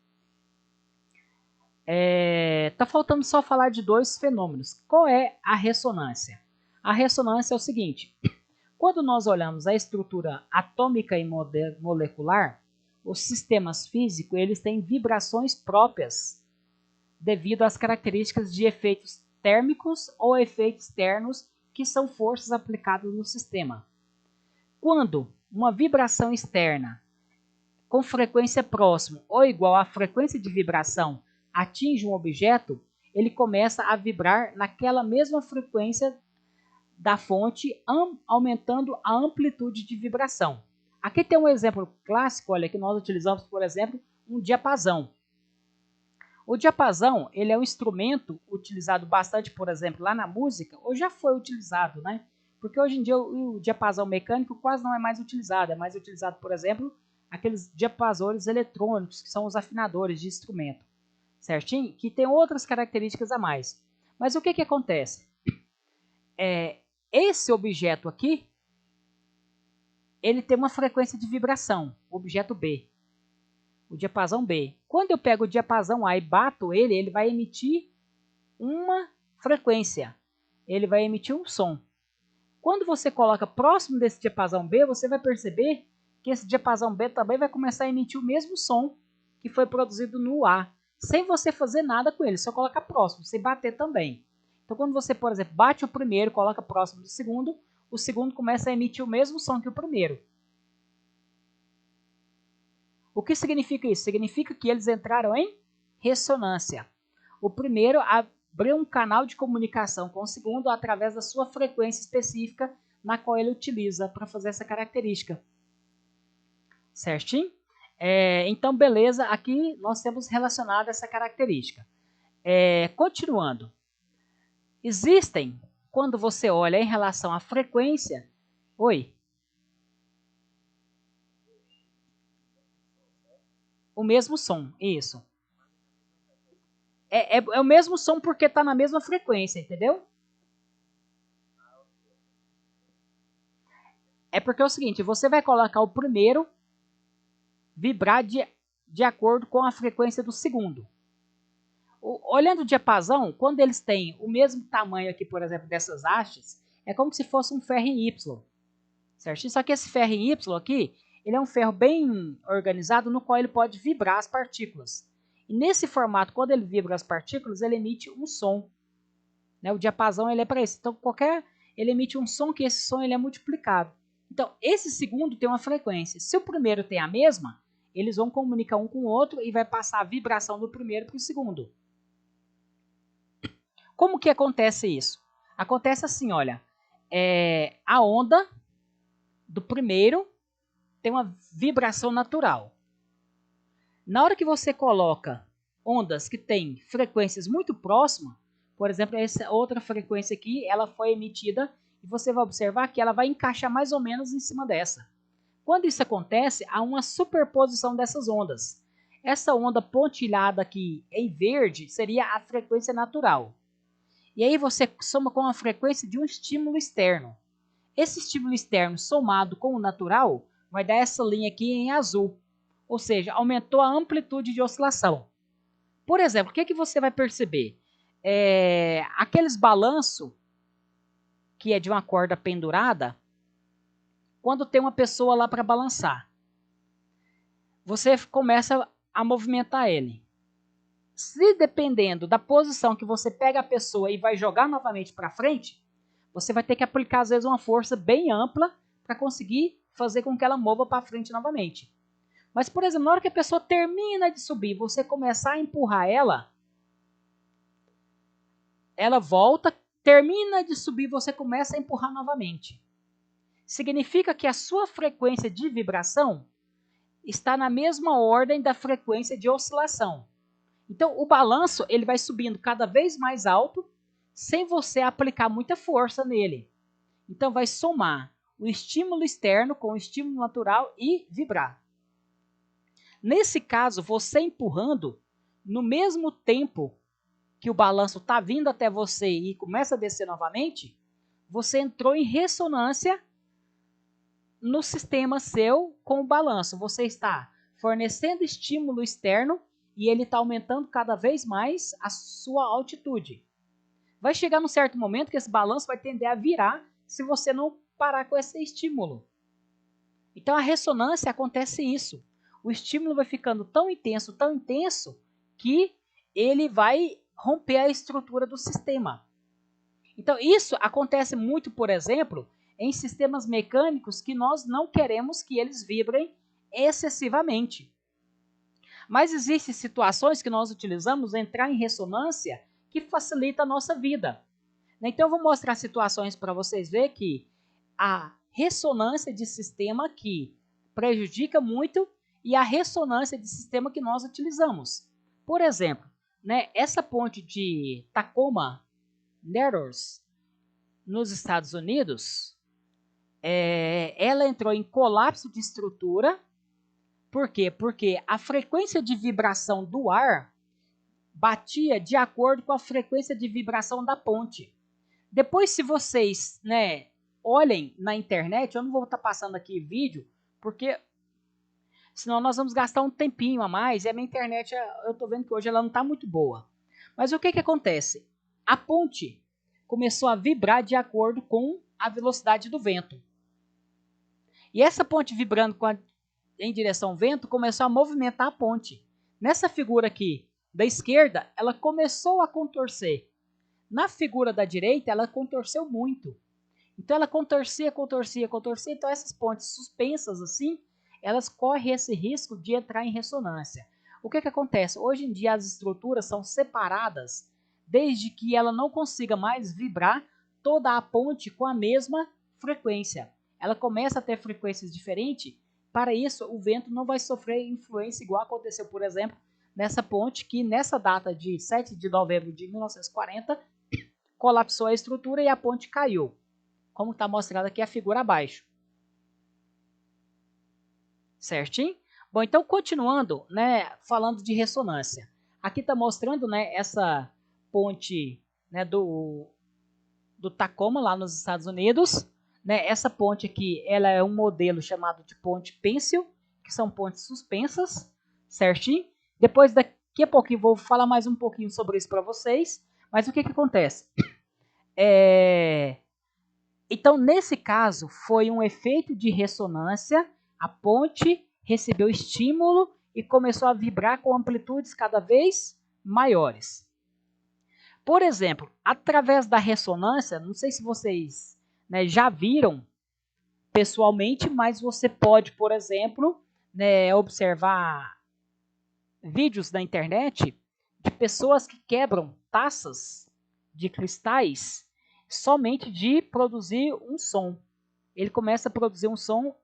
Tá faltando só falar de dois fenômenos. Qual é a ressonância? A ressonância é o seguinte: quando nós olhamos a estrutura atômica e molecular, os sistemas físicos eles têm vibrações próprias devido às características de efeitos térmicos ou efeitos externos que são forças aplicadas no sistema. Quando uma vibração externa com frequência próxima ou igual à frequência de vibração atinge um objeto, ele começa a vibrar naquela mesma frequência da fonte, aumentando a amplitude de vibração. Aqui tem um exemplo clássico, olha, que nós utilizamos, por exemplo, um diapasão. O diapasão, ele é um instrumento utilizado bastante, por exemplo, lá na música, ou já foi utilizado, né? Porque hoje em dia o diapasão mecânico quase não é mais utilizado, é mais utilizado, por exemplo, aqueles diapasores eletrônicos, que são os afinadores de instrumento, certinho? Que tem outras características a mais. Mas o que acontece? Esse objeto aqui, ele tem uma frequência de vibração, o objeto B, o diapasão B. Quando eu pego o diapasão A e bato ele, ele vai emitir uma frequência, ele vai emitir um som. Quando você coloca próximo desse diapasão B, você vai perceber que esse diapasão B também vai começar a emitir o mesmo som que foi produzido no A, sem você fazer nada com ele, só coloca próximo, sem bater também. Então, quando você, por exemplo, bate o primeiro, coloca próximo do segundo, o segundo começa a emitir o mesmo som que o primeiro. O que significa isso? Significa que eles entraram em ressonância. O primeiro abriu um canal de comunicação com o segundo através da sua frequência específica, na qual ele utiliza para fazer essa característica. Certinho? Então, beleza, aqui nós temos relacionado essa característica. Continuando. Existem, quando você olha em relação à frequência... Oi? O mesmo som, isso. É o mesmo som porque está na mesma frequência, entendeu? É porque é o seguinte, você vai colocar o primeiro vibrar de acordo com a frequência do segundo. Olhando o diapasão, quando eles têm o mesmo tamanho aqui, por exemplo, dessas hastes, é como se fosse um ferro em Y. Certo? Só que esse ferro em Y aqui, ele é um ferro bem organizado no qual ele pode vibrar as partículas. E nesse formato, quando ele vibra as partículas, ele emite um som. Né? O diapasão ele é para isso. Então, ele emite um som que esse som ele é multiplicado. Então, esse segundo tem uma frequência. Se o primeiro tem a mesma, eles vão comunicar um com o outro e vai passar a vibração do primeiro para o segundo. Como que acontece isso? Acontece assim, olha, a onda do primeiro tem uma vibração natural. Na hora que você coloca ondas que têm frequências muito próximas, por exemplo, essa outra frequência aqui, ela foi emitida e você vai observar que ela vai encaixar mais ou menos em cima dessa. Quando isso acontece, há uma superposição dessas ondas. Essa onda pontilhada aqui em verde seria a frequência natural. E aí você soma com a frequência de um estímulo externo. Esse estímulo externo somado com o natural vai dar essa linha aqui em azul. Ou seja, aumentou a amplitude de oscilação. Por exemplo, o que você vai perceber? Aqueles balanços que é de uma corda pendurada, quando tem uma pessoa lá para balançar, você começa a movimentar ele. Se dependendo da posição que você pega a pessoa e vai jogar novamente para frente, você vai ter que aplicar às vezes uma força bem ampla para conseguir fazer com que ela mova para frente novamente. Mas, por exemplo, na hora que a pessoa termina de subir, você começar a empurrar ela, ela volta, termina de subir, você começa a empurrar novamente. Significa que a sua frequência de vibração está na mesma ordem da frequência de oscilação. Então, o balanço ele vai subindo cada vez mais alto, sem você aplicar muita força nele. Então, vai somar o estímulo externo com o estímulo natural e vibrar. Nesse caso, você empurrando, no mesmo tempo que o balanço está vindo até você e começa a descer novamente, você entrou em ressonância no sistema seu com o balanço. Você está fornecendo estímulo externo e ele está aumentando cada vez mais a sua altitude. Vai chegar num certo momento que esse balanço vai tender a virar se você não parar com esse estímulo. Então a ressonância acontece isso. O estímulo vai ficando tão intenso, que ele vai romper a estrutura do sistema. Então isso acontece muito, por exemplo, em sistemas mecânicos que nós não queremos que eles vibrem excessivamente. Mas existem situações que nós utilizamos entrar em ressonância que facilita a nossa vida. Então eu vou mostrar situações para vocês verem que a ressonância de sistema que prejudica muito e a ressonância de sistema que nós utilizamos. Por exemplo, essa ponte de Tacoma Narrows nos Estados Unidos, ela entrou em colapso de estrutura. Por quê? Porque a frequência de vibração do ar batia de acordo com a frequência de vibração da ponte. Depois, se vocês olhem na internet, eu não vou estar passando aqui vídeo, porque senão nós vamos gastar um tempinho a mais, e a minha internet, eu estou vendo que hoje ela não está muito boa. Mas o que acontece? A ponte começou a vibrar de acordo com a velocidade do vento. E essa ponte vibrando em direção ao vento começou a movimentar a ponte. Nessa figura aqui da esquerda, ela começou a contorcer. Na figura da direita, ela contorceu muito. Então ela contorcia. Então essas pontes suspensas assim, elas correm esse risco de entrar em ressonância. O que acontece? Hoje em dia as estruturas são separadas, desde que ela não consiga mais vibrar toda a ponte com a mesma frequência. Ela começa a ter frequências diferentes. Para isso, o vento não vai sofrer influência igual aconteceu, por exemplo, nessa ponte que nessa data de 7 de novembro de 1940 colapsou a estrutura e a ponte caiu, como está mostrado aqui a figura abaixo. Certinho? Bom, então continuando, falando de ressonância. Aqui está mostrando, essa ponte, do Tacoma, lá nos Estados Unidos. Essa ponte aqui, ela é um modelo chamado de ponte Pencil, que são pontes suspensas, certinho? Depois, daqui a pouquinho, vou falar mais um pouquinho sobre isso para vocês. Mas o que acontece? Então, nesse caso, foi um efeito de ressonância. A ponte recebeu estímulo e começou a vibrar com amplitudes cada vez maiores. Por exemplo, através da ressonância, não sei se vocês já viram pessoalmente, mas você pode, por exemplo, observar vídeos na internet de pessoas que quebram taças de cristais somente de produzir um som. Ele começa a produzir um som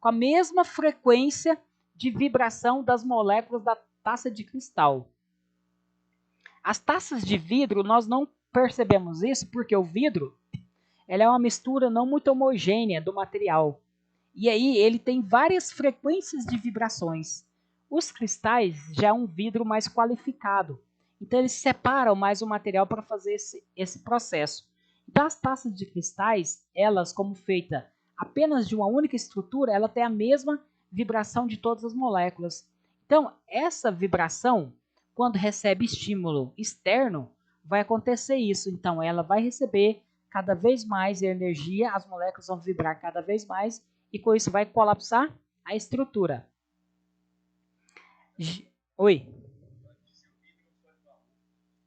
com a mesma frequência de vibração das moléculas da taça de cristal. As taças de vidro, nós não percebemos isso porque o vidro ela é uma mistura não muito homogênea do material. E aí ele tem várias frequências de vibrações. Os cristais já é um vidro mais qualificado. Então eles separam mais o material para fazer esse processo. Das taças de cristais, elas como feita apenas de uma única estrutura, ela tem a mesma vibração de todas as moléculas. Então essa vibração, quando recebe estímulo externo, vai acontecer isso. Então ela vai receber cada vez mais energia, as moléculas vão vibrar cada vez mais e com isso vai colapsar a estrutura. Oi.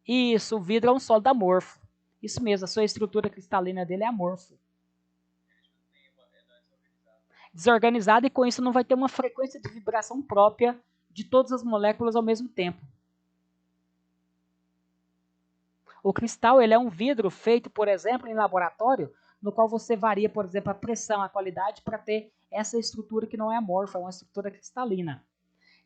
Isso, o vidro é um sólido amorfo. Isso mesmo, a sua estrutura cristalina dele é amorfo. desorganizada e com isso não vai ter uma frequência de vibração própria de todas as moléculas ao mesmo tempo. O cristal ele é um vidro feito, por exemplo, em laboratório, no qual você varia, por exemplo, a pressão, a qualidade para ter essa estrutura que não é amorfa, é uma estrutura cristalina.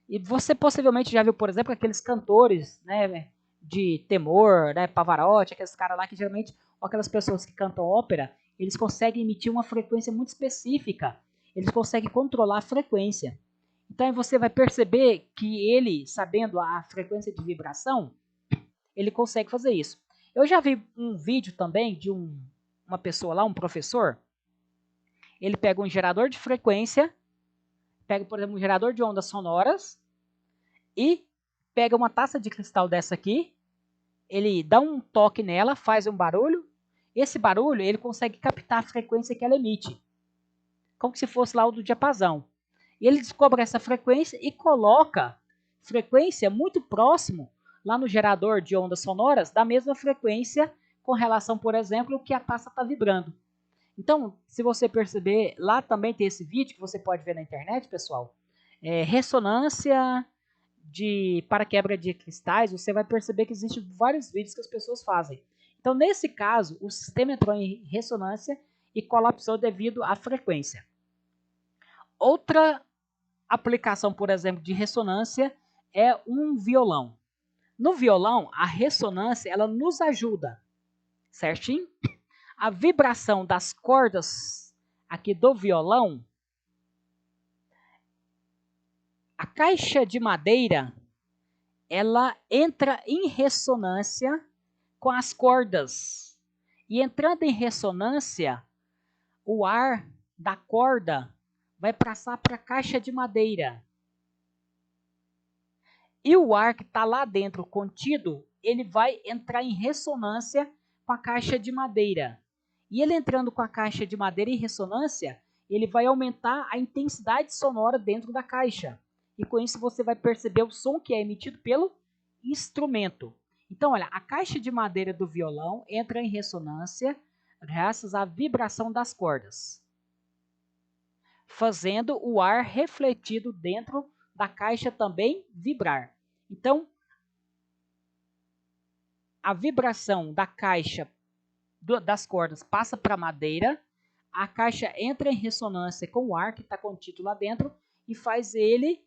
E você possivelmente já viu, por exemplo, aqueles cantores, né, de tenor, né, Pavarotti, aqueles caras lá que geralmente, ou aquelas pessoas que cantam ópera, eles conseguem emitir uma frequência muito específica. Eles conseguem controlar a frequência. Então você vai perceber que ele, sabendo a frequência de vibração, ele consegue fazer isso. Eu já vi um vídeo também de uma pessoa lá, um professor. Ele pega um gerador de frequência, pega, por exemplo, um gerador de ondas sonoras e pega uma taça de cristal dessa aqui, ele dá um toque nela, faz um barulho. Esse barulho ele consegue captar a frequência que ela emite, como se fosse lá o do diapasão. E ele descobre essa frequência e coloca frequência muito próximo lá no gerador de ondas sonoras da mesma frequência com relação, por exemplo, que a taça está vibrando. Então, se você perceber, lá também tem esse vídeo que você pode ver na internet, pessoal. Ressonância para quebra de cristais, você vai perceber que existem vários vídeos que as pessoas fazem. Então, nesse caso, o sistema entrou em ressonância e colapsou devido à frequência. Outra aplicação, por exemplo, de ressonância é um violão. No violão, a ressonância ela nos ajuda, certinho? A vibração das cordas aqui do violão, a caixa de madeira, ela entra em ressonância com as cordas. E entrando em ressonância, o ar da corda vai passar para a caixa de madeira. E o ar que está lá dentro contido, ele vai entrar em ressonância com a caixa de madeira. E ele entrando com a caixa de madeira em ressonância, ele vai aumentar a intensidade sonora dentro da caixa. E com isso você vai perceber o som que é emitido pelo instrumento. Então, olha, a caixa de madeira do violão entra em ressonância graças à vibração das cordas, fazendo o ar refletido dentro da caixa também vibrar. Então, a vibração da caixa das cordas passa para a madeira, a caixa entra em ressonância com o ar que está contido lá dentro e faz ele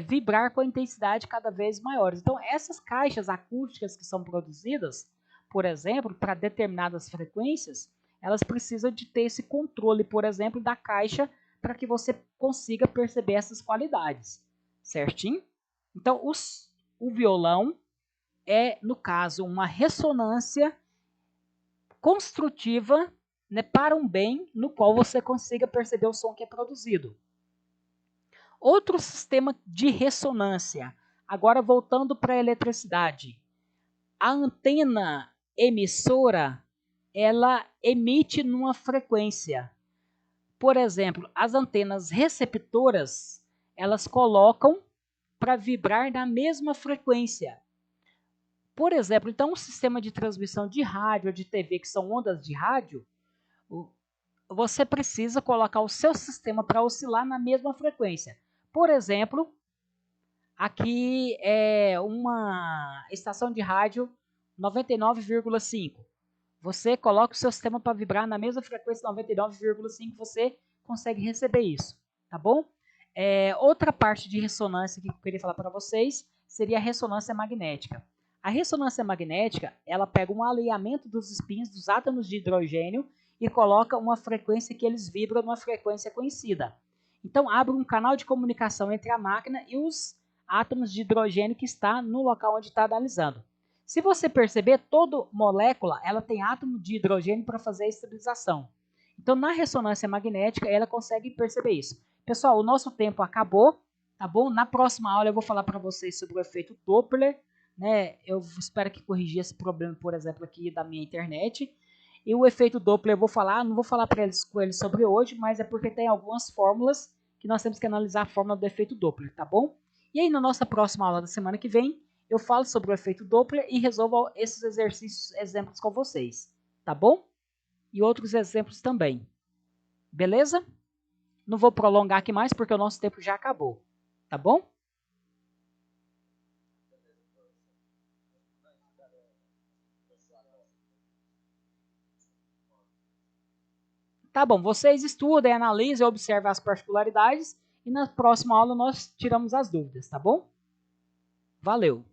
vibrar com a intensidade cada vez maior. Então, essas caixas acústicas que são produzidas, por exemplo, para determinadas frequências, elas precisam de ter esse controle, por exemplo, da caixa para que você consiga perceber essas qualidades, certinho? Então, o violão é, no caso, uma ressonância construtiva, né, para um bem no qual você consiga perceber o som que é produzido. Outro sistema de ressonância, agora voltando para a eletricidade. A antena emissora, ela emite numa frequência. Por exemplo, as antenas receptoras, elas colocam para vibrar na mesma frequência. Por exemplo, então um sistema de transmissão de rádio ou de TV, que são ondas de rádio, você precisa colocar o seu sistema para oscilar na mesma frequência. Por exemplo, aqui é uma estação de rádio 99,5. Você coloca o seu sistema para vibrar na mesma frequência 99,5, você consegue receber isso, tá bom? Outra parte de ressonância que eu queria falar para vocês seria a ressonância magnética. A ressonância magnética, ela pega um alinhamento dos espinhos dos átomos de hidrogênio e coloca uma frequência que eles vibram numa frequência conhecida. Então, abre um canal de comunicação entre a máquina e os átomos de hidrogênio que está no local onde está analisando. Se você perceber, toda molécula ela tem átomo de hidrogênio para fazer a estabilização. Então, na ressonância magnética, ela consegue perceber isso. Pessoal, o nosso tempo acabou, tá bom? Na próxima aula eu vou falar para vocês sobre o efeito Doppler, né? Eu espero que corrigir esse problema, por exemplo, aqui da minha internet. E o efeito Doppler eu vou falar, não vou falar para eles sobre hoje, mas é porque tem algumas fórmulas que nós temos que analisar a fórmula do efeito Doppler, tá bom? E aí, na nossa próxima aula da semana que vem, eu falo sobre o efeito Doppler e resolvo esses exercícios, exemplos com vocês, tá bom? E outros exemplos também. Beleza? Não vou prolongar aqui mais porque o nosso tempo já acabou. Tá bom? Tá bom, vocês estudem, analisem, observem as particularidades e na próxima aula nós tiramos as dúvidas, tá bom? Valeu!